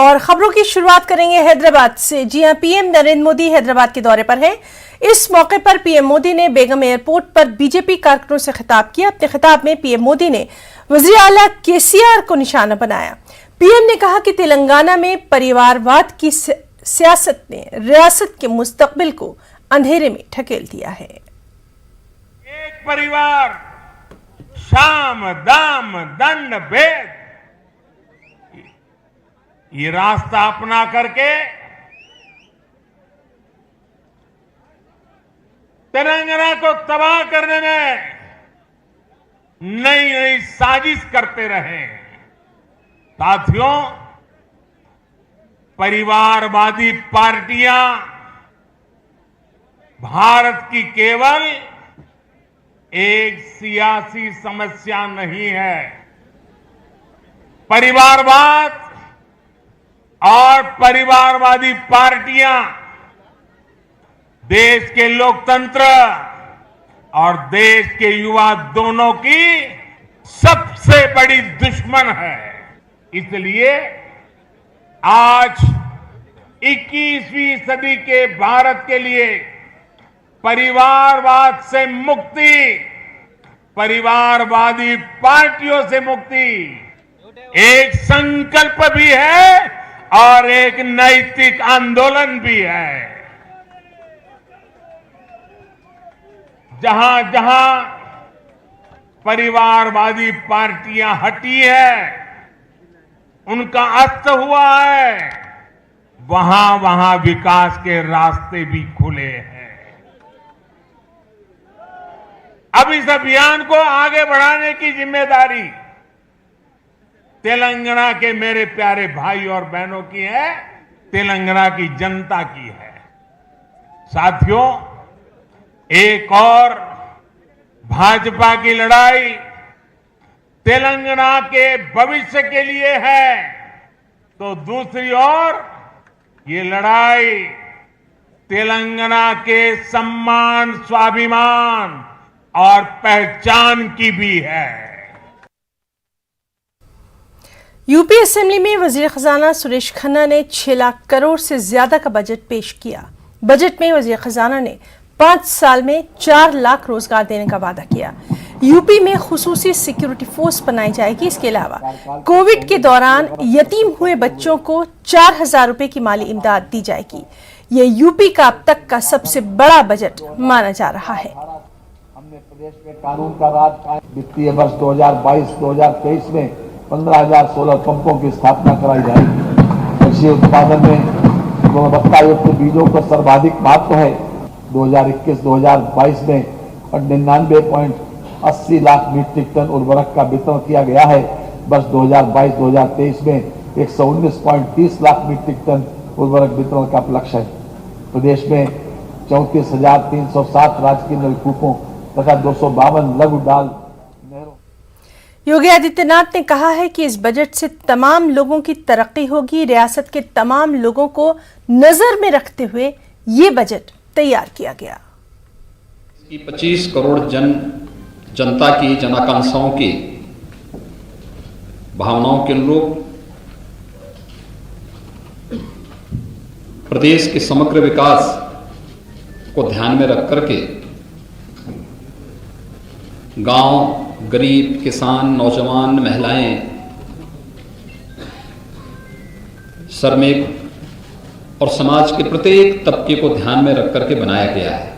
और खबरों की शुरुआत करेंगे हैदराबाद से। जी हां, पीएम नरेंद्र मोदी हैदराबाद के दौरे पर हैं। इस मौके पर पीएम मोदी ने बेगम एयरपोर्ट पर बीजेपी कारकुनों से खिताब किया। अपने खिताब में पीएम मोदी ने वजीर आला केसीआर को निशाना बनाया। पीएम ने कहा कि तेलंगाना में परिवारवाद की सियासत ने रियासत के मुस्तकबिल को अंधेरे में ढकेल दिया है। एक परिवार, साम दाम दंड भेद, ये रास्ता अपना करके तेलंगाना को तबाह करने में नई नई साजिश करते रहे। साथियों, परिवारवादी पार्टियां भारत की केवल एक सियासी समस्या नहीं है। परिवारवाद और परिवारवादी पार्टियां देश के लोकतंत्र और देश के युवा दोनों की सबसे बड़ी दुश्मन है। इसलिए आज 21वीं सदी के भारत के लिए परिवारवाद से मुक्ति, परिवारवादी पार्टियों से मुक्ति एक संकल्प भी है और एक नैतिक आंदोलन भी है। जहां जहां परिवारवादी पार्टियां हटी है, उनका अंत हुआ है, वहां वहां विकास के रास्ते भी खुले हैं। अब इस अभियान को आगे बढ़ाने की जिम्मेदारी तेलंगाना के मेरे प्यारे भाई और बहनों की है, तेलंगाना की जनता की है। साथियों, एक और भाजपा की लड़ाई तेलंगाना के भविष्य के लिए है, तो दूसरी ओर ये लड़ाई तेलंगाना के सम्मान, स्वाभिमान और पहचान की भी है। यूपी असेंबली में वजीर खजाना सुरेश खन्ना ने 6 लाख करोड़ से ज्यादा का बजट पेश किया। बजट में वजीर खजाना ने 5 साल में 4 लाख रोजगार देने का वादा किया। यूपी में खुसूसी सिक्योरिटी फोर्स बनाई जाएगी। इसके अलावा कोविड के दौरान यतीम हुए बच्चों को 4,000 रुपए की माली इमदाद दी जाएगी। ये यूपी का अब तक का सबसे बड़ा बजट माना जा रहा है। हमने प्रदेश में कानून का राज कायम, वित्तीय वर्ष 2022-2023 में 15,000 सोलर पंपों की स्थापना कराई जाएगी। कृषि उत्पादन में गुणवत्ता युक्त बीजों का सर्वाधिक महत्व है। 2021-2022 में 99.80 लाख मीट्रिक टन उर्वरक का वितरण किया गया है। वर्ष 2022-2023 में 119.30 लाख मीट्रिक टन उर्वरक वितरण का लक्ष्य है। प्रदेश में 34,307 राजकीय नलकूपों तथा 252 लघु डाल नहरों। योगी आदित्यनाथ ने कहा है कि इस बजट से तमाम लोगों की तरक्की होगी। रियासत के तमाम लोगों को नजर में रखते हुए ये बजट तैयार किया गया। 25 करोड़ जनता की जनाकांक्षाओं की भावनाओं के अनुरूप प्रदेश के समग्र विकास को ध्यान में रख करके गांव, गरीब, किसान, नौजवान, महिलाएं, श्रमिक और समाज के प्रत्येक तबके को ध्यान में रख करके बनाया गया है।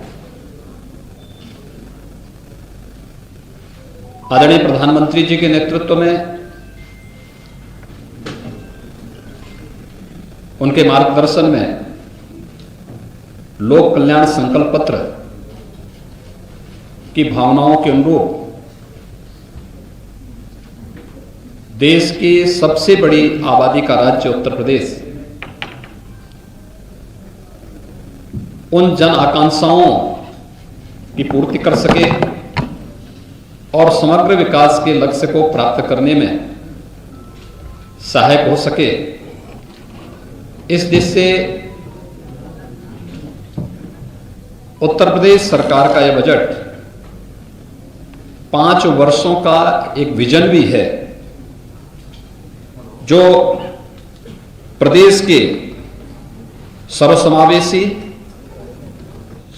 आदरणीय प्रधानमंत्री जी के नेतृत्व में, उनके मार्गदर्शन में लोक कल्याण संकल्प पत्र की भावनाओं के अनुरूप देश की सबसे बड़ी आबादी का राज्य उत्तर प्रदेश उन जन आकांक्षाओं की पूर्ति कर सके और समग्र विकास के लक्ष्य को प्राप्त करने में सहायक हो सके, इस दिशा से उत्तर प्रदेश सरकार का यह बजट 5 वर्षों का एक विजन भी है, जो प्रदेश के सर्वसमावेशी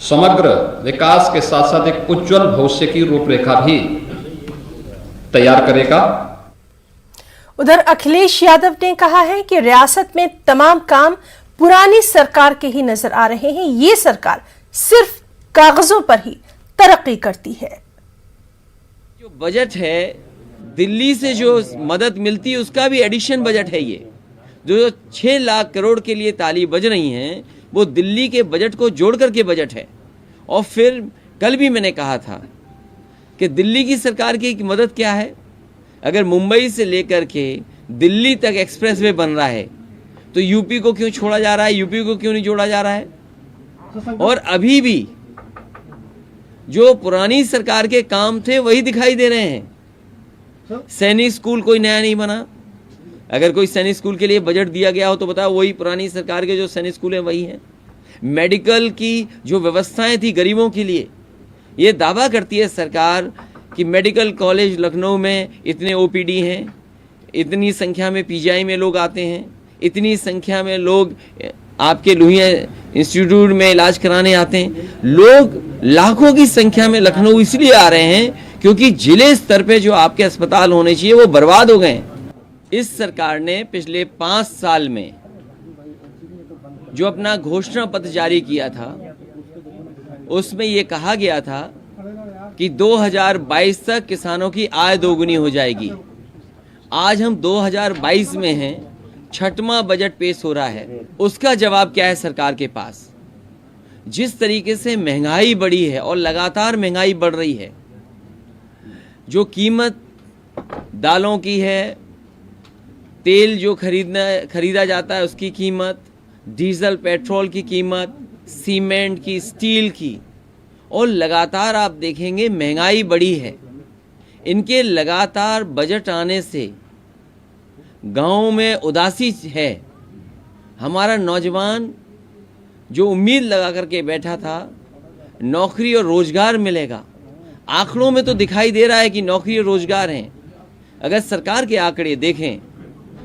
समग्र विकास के साथ साथ एक उज्जवल भविष्य की रूपरेखा भी तैयार करेगा। उधर अखिलेश यादव ने कहा है कि रियासत में तमाम काम पुरानी सरकार के ही नजर आ रहे हैं। ये सरकार सिर्फ कागजों पर ही तरक्की करती है। जो बजट है, दिल्ली से जो मदद मिलती है उसका भी एडिशन बजट है। ये जो 6 लाख करोड़ के लिए ताली बज रही हैं वो दिल्ली के बजट को जोड़ करके बजट है। और फिर कल भी मैंने कहा था कि दिल्ली की सरकार की मदद क्या है। अगर मुंबई से लेकर के दिल्ली तक एक्सप्रेसवे बन रहा है तो यूपी को क्यों छोड़ा जा रहा है, यूपी को क्यों नहीं जोड़ा जा रहा है। और अभी भी जो पुरानी सरकार के काम थे वही दिखाई दे रहे हैं। सैनिक स्कूल कोई नया नहीं बना। अगर कोई सैनिक स्कूल के लिए बजट दिया गया हो तो बताओ, वही पुरानी सरकार के जो सैनिक स्कूल हैं वही हैं। मेडिकल की जो व्यवस्थाएं थी गरीबों के लिए, ये दावा करती है सरकार कि मेडिकल कॉलेज लखनऊ में इतने ओपीडी हैं, इतनी संख्या में पीजीआई में लोग आते हैं, इतनी संख्या में लोग आपके लोहिया इंस्टीट्यूट में इलाज कराने आते हैं। लोग लाखों की संख्या में लखनऊ इसलिए आ रहे हैं क्योंकि जिले स्तर पे जो आपके अस्पताल होने चाहिए वो बर्बाद हो गए। इस सरकार ने पिछले 5 साल में जो अपना घोषणा पत्र जारी किया था उसमें ये कहा गया था कि 2022 तक किसानों की आय दोगुनी हो जाएगी। आज हम 2022 में हैं, 6वां बजट पेश हो रहा है। उसका जवाब क्या है सरकार के पास? जिस तरीके से महंगाई बढ़ी है और लगातार महंगाई बढ़ रही है, जो कीमत दालों की है, तेल जो खरीदा जाता है उसकी कीमत, डीजल पेट्रोल की कीमत, सीमेंट की, स्टील की, और लगातार आप देखेंगे महंगाई बढ़ी है। इनके लगातार बजट आने से गांव में उदासी है। हमारा नौजवान जो उम्मीद लगा करके बैठा था नौकरी और रोजगार मिलेगा, आंकड़ों में तो दिखाई दे रहा है कि नौकरी और रोजगार हैं। अगर सरकार के आंकड़े देखें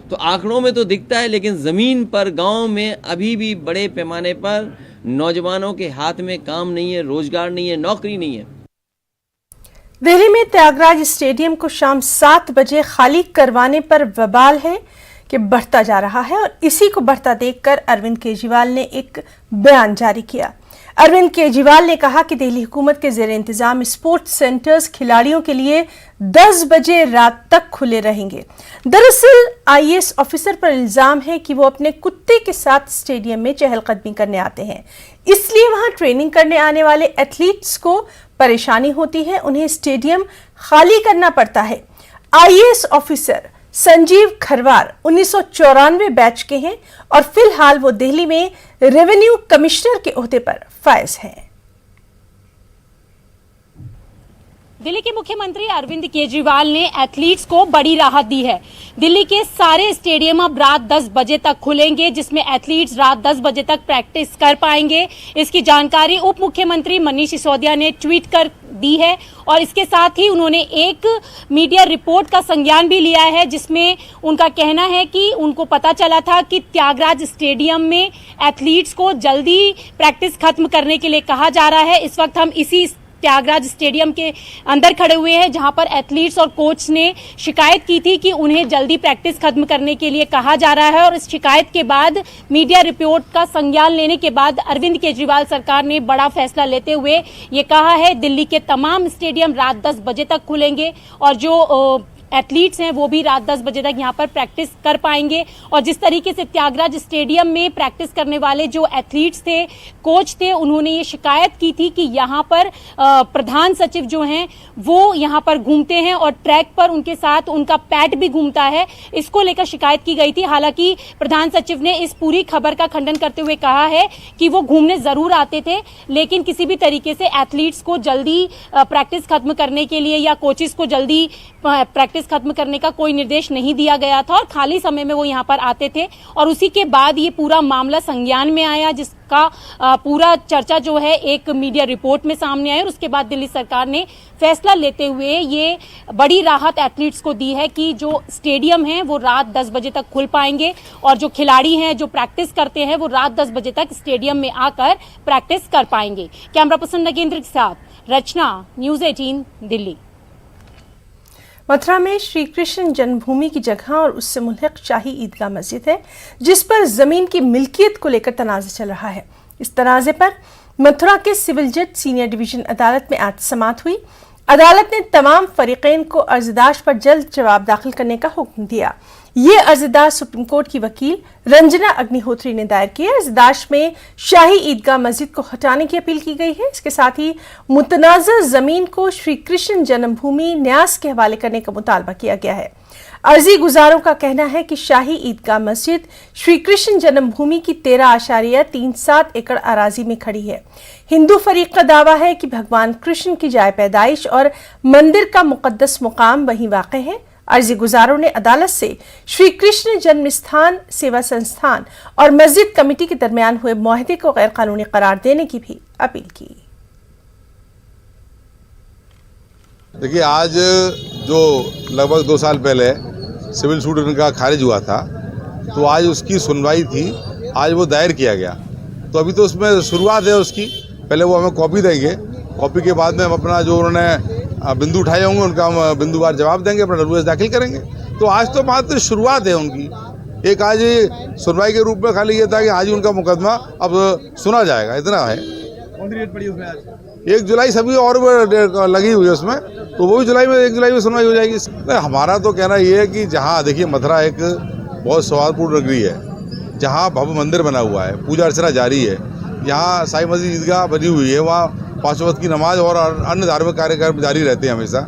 तो आंकड़ों में तो दिखता है, लेकिन ज़मीन पर गांव में अभी भी बड़े पैमाने पर नौजवानों के हाथ में काम नहीं है, रोजगार नहीं है, नौकरी नहीं है। दिल्ली में त्यागराज स्टेडियम को शाम 7 बजे खाली करवाने पर बवाल है कि बढ़ता जा रहा है और इसी को बढ़ता देखकर अरविंद केजरीवाल ने एक बयान जारी किया। अरविंद केजरीवाल ने कहा कि दिल्ली हुकूमत के जेर इंतजाम स्पोर्ट्स सेंटर्स खिलाड़ियों के लिए 10 बजे रात तक खुले रहेंगे। दरअसल आईएएस ऑफिसर पर इल्जाम है कि वो अपने कुत्ते के साथ स्टेडियम में चहलकदमी करने आते हैं, इसलिए वहां ट्रेनिंग करने आने वाले एथलीट्स को परेशानी होती है, उन्हें स्टेडियम खाली करना पड़ता है। IAS officer Sanjeev Kharwar 1994 batch के हैं और फिलहाल वो दिल्ली में रेवेन्यू कमिश्नर के ओहदे पर फायज हैं। दिल्ली के मुख्यमंत्री अरविंद केजरीवाल ने एथलीट्स को बड़ी राहत दी है। दिल्ली के सारे स्टेडियम अब रात 10 बजे तक खुलेंगे, जिसमें एथलीट्स रात 10 बजे तक प्रैक्टिस कर पाएंगे। इसकी जानकारी उप मुख्यमंत्री मनीष सिसोदिया ने ट्वीट कर दी है और इसके साथ ही उन्होंने एक मीडिया रिपोर्ट का संज्ञान भी लिया है, जिसमें उनका कहना है कि उनको पता चला था कि त्यागराज स्टेडियम में एथलीट्स को जल्दी प्रैक्टिस खत्म करने के लिए कहा जा रहा है। इस वक्त हम इसी त्यागराज स्टेडियम के अंदर खड़े हुए हैं, जहां पर एथलीट्स और कोच ने शिकायत की थी कि उन्हें जल्दी प्रैक्टिस खत्म करने के लिए कहा जा रहा है। और इस शिकायत के बाद मीडिया रिपोर्ट का संज्ञान लेने के बाद अरविंद केजरीवाल सरकार ने बड़ा फैसला लेते हुए ये कहा है दिल्ली के तमाम स्टेडियम रात 10 बजे तक खुलेंगे और जो एथलीट्स हैं वो भी रात 10 बजे तक यहाँ पर प्रैक्टिस कर पाएंगे। और जिस तरीके से त्यागराज स्टेडियम में प्रैक्टिस करने वाले जो एथलीट्स थे, कोच थे, उन्होंने ये शिकायत की थी कि यहाँ पर प्रधान सचिव जो हैं वो यहाँ पर घूमते हैं और ट्रैक पर उनके साथ उनका पैट भी घूमता है। इसको लेकर शिकायत की गई थी। हालांकि प्रधान सचिव ने इस पूरी खबर का खंडन करते हुए कहा है कि वो घूमने जरूर आते थे, लेकिन किसी भी तरीके से एथलीट्स को जल्दी प्रैक्टिस खत्म करने के लिए या कोचेस को जल्दी प्रैक्टिस प्रैक्टिस खत्म करने का कोई निर्देश नहीं दिया गया था और खाली समय में वो यहाँ पर आते थे और उसी के बाद ये पूरा मामला संज्ञान में आया, जिसका पूरा चर्चा जो है एक मीडिया रिपोर्ट में सामने आई और उसके बाद दिल्ली सरकार ने फैसला लेते हुए ये बड़ी राहत एथलीट्स को दी है कि जो स्टेडियम है वो रात 10 बजे तक खुल पाएंगे और जो खिलाड़ी हैं जो प्रैक्टिस करते हैं वो रात 10 बजे तक स्टेडियम में आकर प्रैक्टिस कर पाएंगे। कैमरा पर्सन नगेंद्र के साथ रचना, न्यूज़ 18 दिल्ली। मथुरा में श्री कृष्ण जन्मभूमि की जगह और उससे मुल्हिक शाही ईदगाह मस्जिद है, जिस पर जमीन की मिल्कियत को लेकर तनाज़ा चल रहा है। इस तनाज़े पर मथुरा के सिविल जज सीनियर डिवीजन अदालत में आज समाअत हुई। अदालत ने तमाम फरीकैन को अर्जदाश पर जल्द जवाब दाखिल करने का हुक्म दिया। ये अर्जदाश सुप्रीम कोर्ट की वकील रंजना अग्निहोत्री ने दायर किया। अर्जदाश में शाही ईदगाह मस्जिद को हटाने की अपील की गई है। इसके साथ ही मुतनाज़ा जमीन को श्री कृष्ण जन्मभूमि न्यास के हवाले करने का मुतालबा किया गया है। अर्जी गुजारों का कहना है कि शाही ईदगाह मस्जिद श्री कृष्ण जन्मभूमि की 13.37 एकड़ अराजी में खड़ी है। हिंदू फरीक का दावा है कि भगवान कृष्ण की जाए पैदाइश और मंदिर का मुकद्दस मुकाम वहीं वाक़ है। अर्जी गुजारों ने अदालत से श्री कृष्ण जन्म स्थान सेवा संस्थान और मस्जिद कमेटी के दरमियान हुए मुआहदे को गैर कानूनी करार देने की भी अपील की। देखिए, आज जो लगभग 2 साल पहले सिविल सूट उनका खारिज हुआ था, तो आज उसकी सुनवाई थी, आज वो दायर किया गया। तो अभी तो उसमें शुरुआत है उसकी, पहले वो हमें कॉपी देंगे, कॉपी के बाद में हम अपना जो उन्होंने बिंदु उठाए होंगे उनका हम बिंदुवार जवाब देंगे, अपना दरवाज़ दाखिल करेंगे। तो आज तो मात्र शुरुआत है उनकी। एक आज सुनवाई के रूप में खाली ये था कि आज ही उनका मुकदमा अब सुना जाएगा, इतना है। कौन सी डेट पड़ी उसमें आज? 1 जुलाई सभी और लगी हुई है उसमें, तो वो भी 1 जुलाई में सुनवाई हो जाएगी। हमारा तो कहना ये है कि जहाँ देखिए मथुरा एक बहुत सौहार्दपूर्ण नगरी है, जहाँ भव्य मंदिर बना हुआ है, पूजा अर्चना जारी है, यहाँ साई मस्जिद ईदगाह बनी हुई है, वहाँ 5 वक्त की नमाज और अन्य धार्मिक कार्यक्रम जारी रहते हैं हमेशा।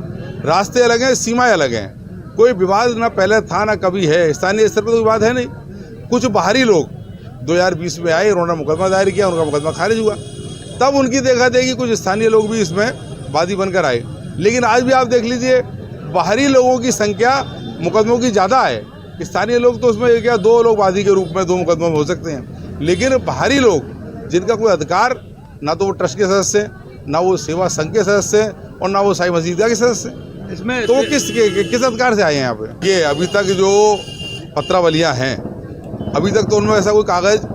रास्ते अलग हैं, सीमाएं अलग हैं, कोई विवाद ना पहले था ना कभी है, स्थानीय स्तर पर तो विवाद है नहीं। कुछ बाहरी लोग 2020 में आए, उन्होंने मुकदमा दायर किया, उनका मुकदमा खारिज हुआ, तब उनकी देखा देखी कुछ स्थानीय लोग भी इसमें वादी बनकर आए। लेकिन आज भी आप देख लीजिए, बाहरी लोगों की संख्या मुकदमों की ज़्यादा है। स्थानीय लोग तो उसमें क्या 2 लोग वादी के रूप में 2 मुकदमों में हो सकते हैं, लेकिन बाहरी लोग जिनका कोई अधिकार, ना तो वो ट्रस्ट के सदस्य हैं, ना वो सेवा संघ के सदस्य हैं और ना वो साई मस्जिद के सदस्य हैं। इसमें तो वो किस अधिकार से आए हैं यहाँ पे? ये अभी तक जो पत्रावलियाँ हैं, अभी तक तो उनमें ऐसा कोई कागज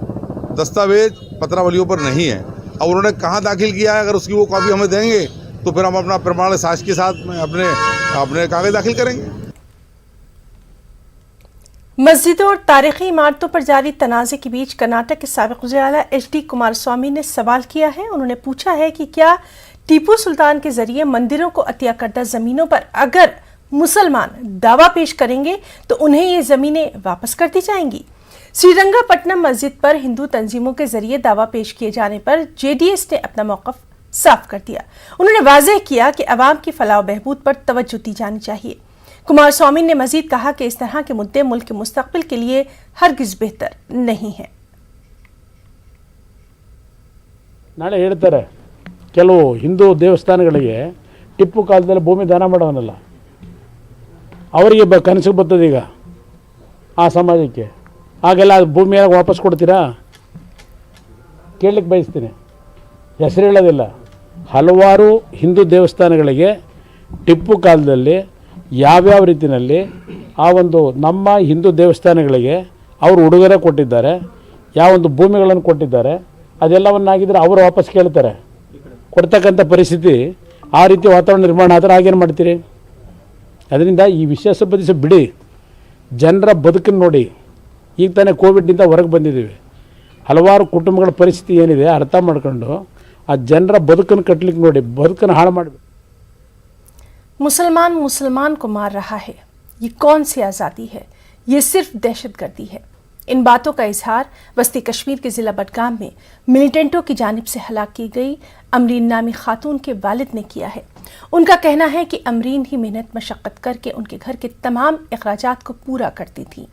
दस्तावेज पत्रावलियों पर नहीं है। अब उन्होंने कहाँ दाखिल किया है, अगर उसकी वो कॉपी हमें देंगे तो फिर हम अपना प्रमाण साक्ष्य के साथ में अपने कागज दाखिल करेंगे। मस्जिदों और तारीखी इमारतों पर जारी तनाज़े के बीच कर्नाटक के साबिक़ वज़ीर-ए-आला HD कुमारस्वामी ने सवाल किया है। उन्होंने पूछा है कि क्या टीपू सुल्तान के जरिए मंदिरों को अतिया करदा जमीनों पर अगर मुसलमान दावा पेश करेंगे तो उन्हें ये जमीनें वापस कर दी जाएंगी। श्रीरंगापट्टनम मस्जिद पर हिंदू तंजीमों के जरिए दावा पेश किए जाने पर JDS ने अपना मौक़िफ़ साफ कर दिया। उन्होंने वाज़ेह किया कि अवाम की फलाह बहबूद पर तवज्जो दी जानी चाहिए। कुमारस्वामी ने मजीद कहा कि इस तरह के मुद्दे मुल्क के मुस्तकबिल के लिए हरगिज बेहतर नहीं है। ನಾಳೆ ಹೇಳ್ತಾರೆ ಕೆಲವು ಹಿಂದೂ ದೇವಸ್ಥಾನಗಳಿಗೆ ಟಿಪ್ಪು ಕಾಲದಲ್ಲಿ ಭೂಮಿ ದಾನ ಮಾಡೋನಲ್ಲ, ಅವರಿಗೆ ಕನಸು ಬರ್ತದೆ ಈಗ ಆ ಸಮಾಜಕ್ಕೆ, ಆಗೆಲ್ಲ ಭೂಮಿಯಾಗ ವಾಪಸ್ ಕೊಡ್ತೀರಾ? ಕೇಳಲಿಕ್ಕೆ ಬಯಸ್ತೀನಿ, ಹೆಸರು ಹೇಳೋದಿಲ್ಲ. ಹಲವಾರು ಹಿಂದೂ ದೇವಸ್ಥಾನಗಳಿಗೆ ಟಿಪ್ಪು ಕಾಲದಲ್ಲಿ ಯಾವ್ಯಾವ ರೀತಿಯಲ್ಲಿ ಆ ಒಂದು ನಮ್ಮ ಹಿಂದೂ ದೇವಸ್ಥಾನಗಳಿಗೆ ಅವರು ಉಡುಗೊರೆ ಕೊಟ್ಟಿದ್ದಾರೆ, ಯಾವೊಂದು ಭೂಮಿಗಳನ್ನು ಕೊಟ್ಟಿದ್ದಾರೆ, ಅದೆಲ್ಲವನ್ನಾಗಿದ್ದರೆ ಅವರು ವಾಪಸ್ ಕೇಳ್ತಾರೆ. ಕೊಡ್ತಕ್ಕಂಥ ಪರಿಸ್ಥಿತಿ ಆ ರೀತಿ ವಾತಾವರಣ ನಿರ್ಮಾಣ ಆದರೆ ಆಗೇನು ಮಾಡ್ತೀರಿ? ಅದರಿಂದ ಈ ವಿಷಯ ಸಂಬಂಧಿಸಿ ಬಿಡಿ, ಜನರ ಬದುಕನ್ನು ನೋಡಿ. ಈಗ ತಾನೇ ಕೋವಿಡ್ನಿಂದ ಹೊರಗೆ ಬಂದಿದ್ದೀವಿ, ಹಲವಾರು ಕುಟುಂಬಗಳ ಪರಿಸ್ಥಿತಿ ಏನಿದೆ ಅರ್ಥ ಮಾಡ್ಕೊಂಡು ಆ ಜನರ ಬದುಕನ್ನು ಕಟ್ಟಲಿಕ್ಕೆ ನೋಡಿ, ಬದುಕನ್ನು ಹಾಳು ಮಾಡಬೇಕು. मुसलमान को मार रहा है, ये कौन सी आज़ादी है? ये सिर्फ दहशतगर्दी है। इन बातों का इजहार वस्ती कश्मीर के ज़िला बडगाम में मिलिटेंटों की जानिब से हलाक की गई अमरीन नामी खातून के वालिद ने किया है। उनका कहना है कि अमरीन ही मेहनत मशक्क़त करके उनके घर के तमाम अखराजात को पूरा करती थी।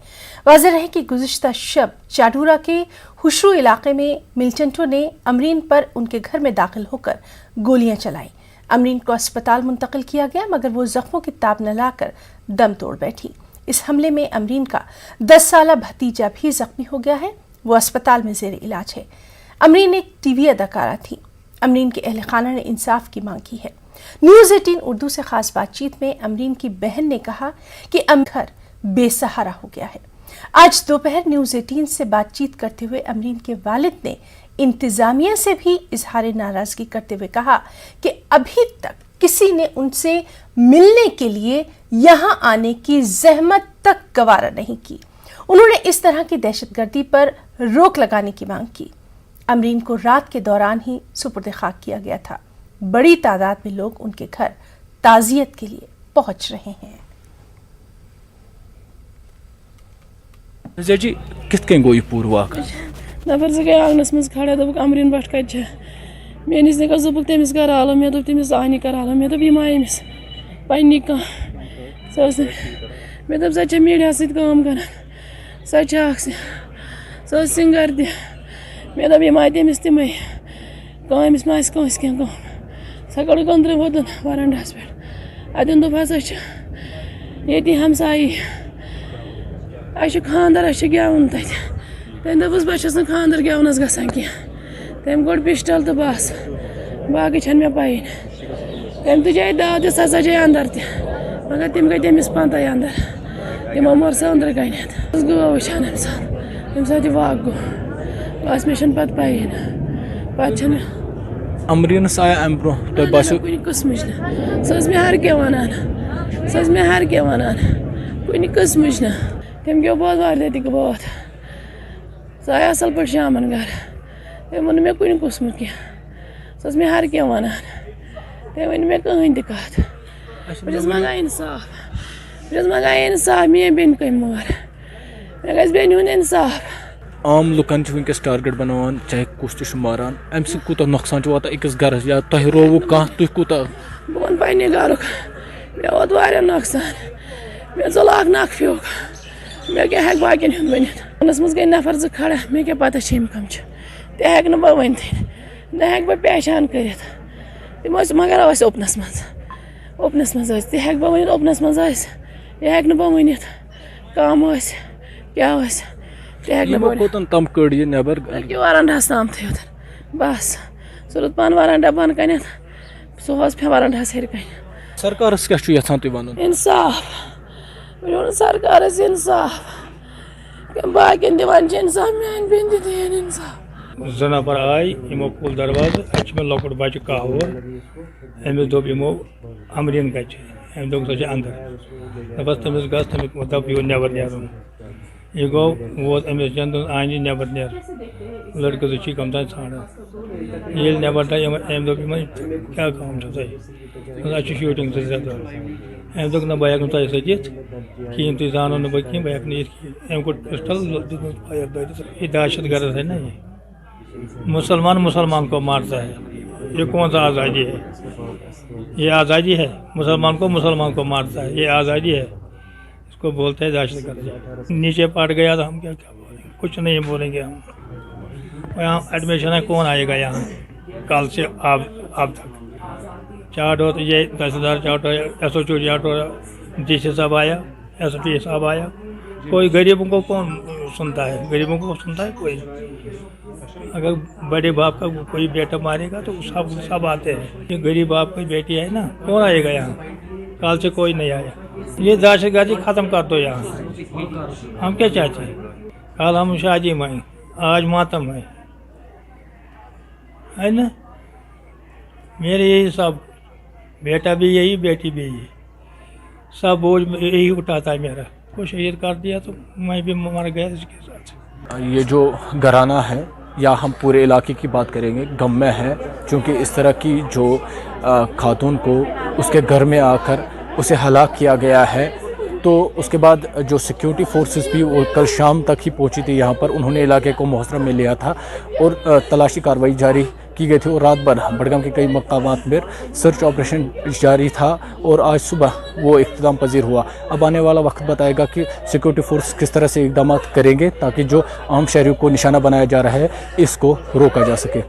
वाज़ेह रहे कि गुज़िश्ता शब चाडूरा के हुशरू इलाके में मिलिटेंटों ने अमरीन पर उनके घर में दाखिल होकर गोलियां चलाई। अमरीन को अस्पताल मुंतकिल किया गया, मगर वो जख्मों की ताब न लाकर दम तोड़ बैठी। इस हमले में अमरीन का 10 साला भतीजा भी जख्मी हो गया है। वो अस्पताल में जेर इलाज है। अमरीन एक टीवी अदाकारा थी। अमरीन के अहल खाना ने इंसाफ की मांग की है। न्यूज़ 18 उर्दू से खास बातचीत में अमरीन की बहन ने कहा कि घर बेसहारा हो गया है। आज दोपहर न्यूज़ 18 से बातचीत करते हुए अमरीन के वालिद ने इंतजामिया से भी इजहार नाराजगी करते हुए कहा कि अभी तक किसी ने उनसे मिलने के लिए यहां आने की जहमत तक गवारा नहीं की। उन्होंने इस तरह की दहशतगर्दी पर रोक लगाने की मांग की। अमरीन को रात के दौरान ही सुपुर्द खाक किया गया था। बड़ी तादाद में लोग उनके घर ताजियत के लिए पहुंच रहे हैं। जी कित कन गो यह पूर वाक़ नफर से गए आंगनस मज खड़ा दोप अमरीन भट कत मेनिस निकल दोप तमिस कर आलो मे दोप तमिस आनी कर आलो मे दोप यह अमिस पन्नी कह मे दोप सह मीडिया सम कर सह सिंगर तह मे दोप यह तमिस तमें कमिस मा कस कह सह कड़ अंदर वोदन वरांडस पे अतन दोप हसा ये हमसाई अस खानदार अस गेवन तम दोपस बस न खानदार गेवनस गसान कह तम कोड़ पिस्टल तो बस बाकी छन मे पई तम तुझे दाद सह सजे अंदर तह मगर तम गई तमिस पंत अंदर तमो मोर सह अंदर गनित गो वुचान अम साथ वाक गो बस मे पत पई पे अमरीनस आया अम ब्रो तो बस कुछ कस्म सह मे हर क्या वन सह मे हर क्या वन कुछ कस्म तम गो बहुत वारिया तक बहुत सह आया असल पे शामन घर तम वो मे कुछ कस्म कह सह मे हर क्या वन तम वन मे कहन तत बस मंगान इंसाफ मे बेन कम मोर मे गस बेन हुन इंसाफ आम लुकन वनकस टारगेट बनान चाहे कुछ तु मारान अम सूत नुकसान वात अकिस गरस या तुह रोवु कह तुह कूत बह वन पे घर मे वोत वारिया नुकसान मे चलाक नख फ्योक मे क्या हेक बाकिन हुंद वनित मज गई नफर जो खड़ा मे क्या पता यम कम तह हेक न बह वन न हेक बह पहचान कर तम मगर ओपनस मज तह हेक बह वन ओपनस मज यह हेक न बह वन कम क्या तह हेक न बह तम कड़ यह नबर वरांडस तम थोन बस सह रुद पान वरांडा बन कन सह पे वरांडस हेर कन सरकार क्या यहां तुम वन इंसाफ सरकार इंसाफ बाकिन दिवान इंसाफ मान बेन दिन इंसाफ ज नफर आय यमो कुल दरवाज मे लकुट बच्चे कह वो अमिस दोप यमो अमरीन कत अम दोप सह अंदर बस तमिस गस तमिस दप यो नबर नेरुन यह गो वोत अमिस चंद आनी नबर नेर लड़के जो कम तान ान ये नबर ता अम दोप क्या कम तुम शूटिंग अम दोप ना बह तुम सचित कहें तुम जानो न बह बह अम कोट पिस्टल फायर दरित ये दहशत गर्द है ना ये मुसलमान मुसलमान को मारता है। ये कौन सा आज़ादी है? ये आज़ादी है? मुसलमान को मारता है, ये आज़ादी है? इसको बोलते हैं दहशतगर्द। नीचे पड़ गया तो हम क्या क्या बोलेंगे? कुछ नहीं बोलेंगे हम। यहाँ एडमिशन है, कौन आएगा यहाँ कल से आप तक? चार्ट हो तो ये तहसीलदार चार्ट हो, SHO चार्ट हो, DC साहब आया, SP साहब आया, कोई गरीबों को कौन सुनता है? गरीबों को सुनता है कोई? अगर बड़े बाप का कोई बेटा मारेगा तो सब आते हैं। ये गरीब बाप की बेटी है ना, कौन आएगा यहाँ? कल से कोई नहीं आया। ये दहशतगर्दी ख़त्म कर दो यहाँ। हम क्या चाहते हैं? कल हम शादी में, आज मातम है ना? मेरे यही सब, बेटा भी यही, बेटी भी यही, सब बोझ यही उठाता है मेरा। को शहीद कर दिया तो मैं भी मर गया इसके साथ। ये जो घराना है या हम पूरे इलाके की बात करेंगे, गम में है, क्योंकि इस तरह की जो खातून को उसके घर में आकर उसे हलाक किया गया है। तो उसके बाद जो सिक्योरिटी फोर्सेस भी वो कल शाम तक ही पहुंची थी यहाँ पर, उन्होंने इलाके को मुहसरम में लिया था और तलाशी कार्रवाई जारी की गई थी। और रात भर बडगाम के कई मकामात पर सर्च ऑपरेशन जारी था और आज सुबह वो इख्तिताम पजीर हुआ। अब आने वाला वक्त बताएगा कि सिक्योरिटी फोर्स किस तरह से इकदाम करेंगे ताकि जो आम शहरियों को निशाना बनाया जा रहा है इसको रोका जा सके।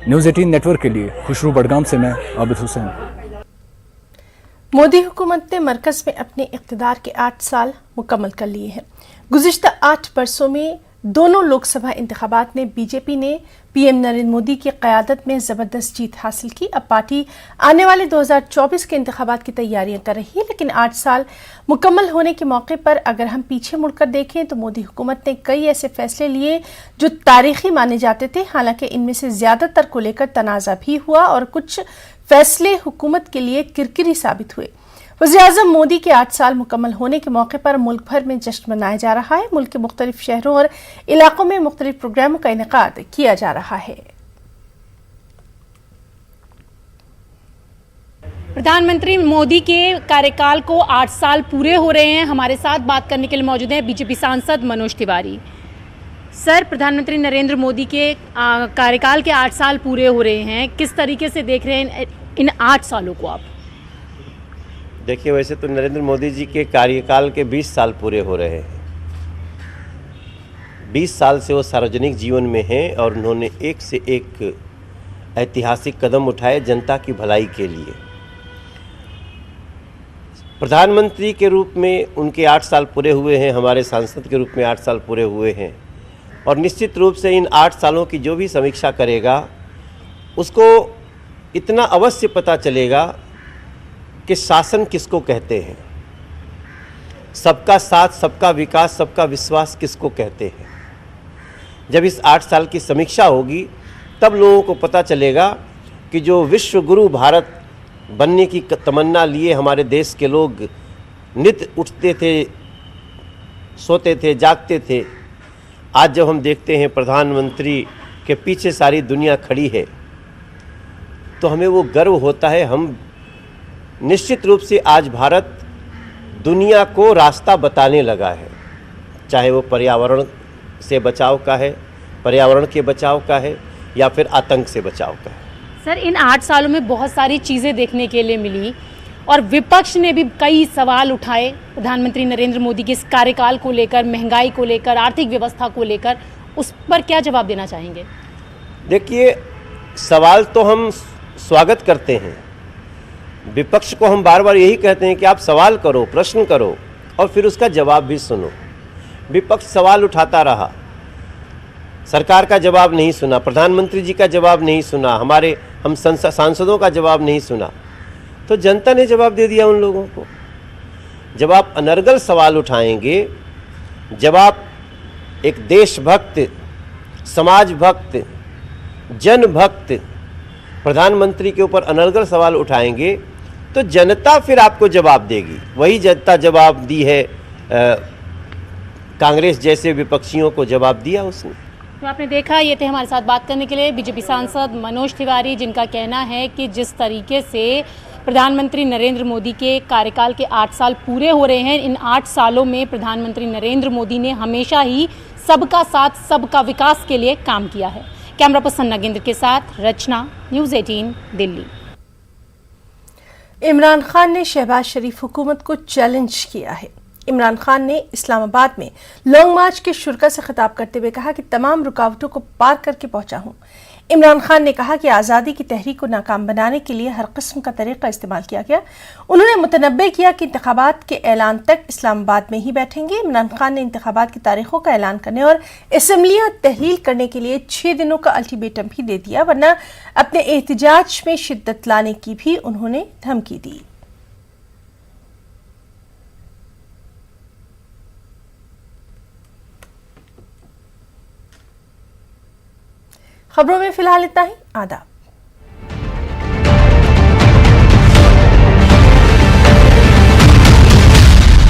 न्यूज़ 18 नेटवर्क के लिए खुशरू बडगाम से मैं आबिद हुसैन। मोदी हुकूमत ने मरकज में अपने इक़्तिदार के 8 साल मुकम्मल कर लिए हैं। गुज़िश्ता 8 बरसों में दोनों लोकसभा इंतखाबात में बीजेपी ने पीएम नरेंद्र मोदी की क़यादत में ज़बरदस्त जीत हासिल की। अब पार्टी आने वाले 2024 के इंतखाबात की तैयारियां कर रही है, लेकिन 8 साल मुकम्मल होने के मौके पर अगर हम पीछे मुड़कर देखें तो मोदी हुकूमत ने कई ऐसे फैसले लिए जो तारीखी माने जाते थे। हालांकि इनमें से ज़्यादातर को लेकर तनाज़ा भी हुआ और कुछ फैसले हुकूमत के लिए किरकिरी साबित हुए। वज़ीर-ए-आज़म मोदी के 8 साल मुकम्मल होने के मौके पर मुल्क भर में जश्न मनाया जा रहा है। मुल्क के मुख्तलिफ शहरों और इलाकों में मुख्तलिफ प्रोग्रामों का इनेकाद किया जा रहा है। प्रधानमंत्री मोदी के कार्यकाल को 8 साल पूरे हो रहे हैं। हमारे साथ बात करने के लिए मौजूद हैं बीजेपी सांसद मनोज तिवारी। सर, प्रधानमंत्री नरेंद्र मोदी के कार्यकाल के 8 साल पूरे हो रहे हैं, किस तरीके से देख रहे हैं इन 8 सालों को आप? देखिए, वैसे तो नरेंद्र मोदी जी के कार्यकाल के 20 साल पूरे हो रहे हैं। 20 साल से वो सार्वजनिक जीवन में हैं और उन्होंने एक से एक ऐतिहासिक कदम उठाए जनता की भलाई के लिए। प्रधानमंत्री के रूप में उनके 8 साल पूरे हुए हैं, हमारे सांसद के रूप में 8 साल पूरे हुए हैं और निश्चित रूप से इन 8 सालों की जो भी समीक्षा करेगा उसको इतना अवश्य पता चलेगा कि शासन किसको कहते हैं, सबका साथ, सबका विकास, सबका विश्वास किसको कहते हैं। जब इस 8 साल की समीक्षा होगी तब लोगों को पता चलेगा कि जो विश्व गुरु भारत बनने की तमन्ना लिए हमारे देश के लोग नित्य उठते थे, सोते थे, जागते थे, आज जब हम देखते हैं प्रधानमंत्री के पीछे सारी दुनिया खड़ी है तो हमें वो गर्व होता है। हम निश्चित रूप से आज भारत दुनिया को रास्ता बताने लगा है, चाहे वो पर्यावरण से बचाव का है, पर्यावरण के बचाव का है या फिर आतंक से बचाव का है। सर, इन 8 सालों में बहुत सारी चीज़ें देखने के लिए मिली और विपक्ष ने भी कई सवाल उठाए प्रधानमंत्री नरेंद्र मोदी के इस कार्यकाल को लेकर, महंगाई को लेकर, आर्थिक व्यवस्था को लेकर। उस पर क्या जवाब देना चाहेंगे? देखिए, सवाल तो हम स्वागत करते हैं। विपक्ष को हम बार बार यही कहते हैं कि आप सवाल करो, प्रश्न करो और फिर उसका जवाब भी सुनो। विपक्ष सवाल उठाता रहा, सरकार का जवाब नहीं सुना, प्रधानमंत्री जी का जवाब नहीं सुना, हम सांसदों का जवाब नहीं सुना, तो जनता ने जवाब दे दिया उन लोगों को। जब आप अनर्गल सवाल उठाएंगे, जब आप एक देशभक्त, समाज भक्त, जन भक्त प्रधानमंत्री के ऊपर अनर्गल सवाल उठाएंगे तो जनता फिर आपको जवाब देगी। वही जनता जवाब दी है, कांग्रेस जैसे विपक्षियों को जवाब दिया उसने। तो आपने देखा, ये थे हमारे साथ बात करने के लिए बीजेपी सांसद मनोज तिवारी, जिनका कहना है कि जिस तरीके से प्रधानमंत्री नरेंद्र मोदी के कार्यकाल के 8 साल पूरे हो रहे हैं, इन 8 सालों में प्रधानमंत्री नरेंद्र मोदी ने हमेशा ही सबका साथ, सबका विकास के लिए काम किया है। कैमरा पर्सन नागेंद्र के साथ रचना, न्यूज़ 18 दिल्ली। इमरान खान ने शहबाज शरीफ हुकूमत को चैलेंज किया है। इमरान खान ने इस्लामाबाद में लॉन्ग मार्च के शुरा से खिताब करते हुए कहा कि तमाम रुकावटों को पार करके पहुंचा हूं। इमरान खान ने कहा कि आज़ादी की तहरीक को नाकाम बनाने के लिए हर किस्म का तरीका इस्तेमाल किया गया। उन्होंने मुतनब्बे किया कि इंतखाबात के ऐलान तक इस्लामाबाद में ही बैठेंगे। इमरान खान ने इंतखाबात की तारीखों का ऐलान करने और असम्बलियां तहलील करने के लिए 6 दिनों का अल्टीमेटम भी दे दिया, वरना अपने एहतजाज में शिद्दत लाने की भी उन्होंने धमकी दी। खबरों में फिलहाल इतना ही। आदाब।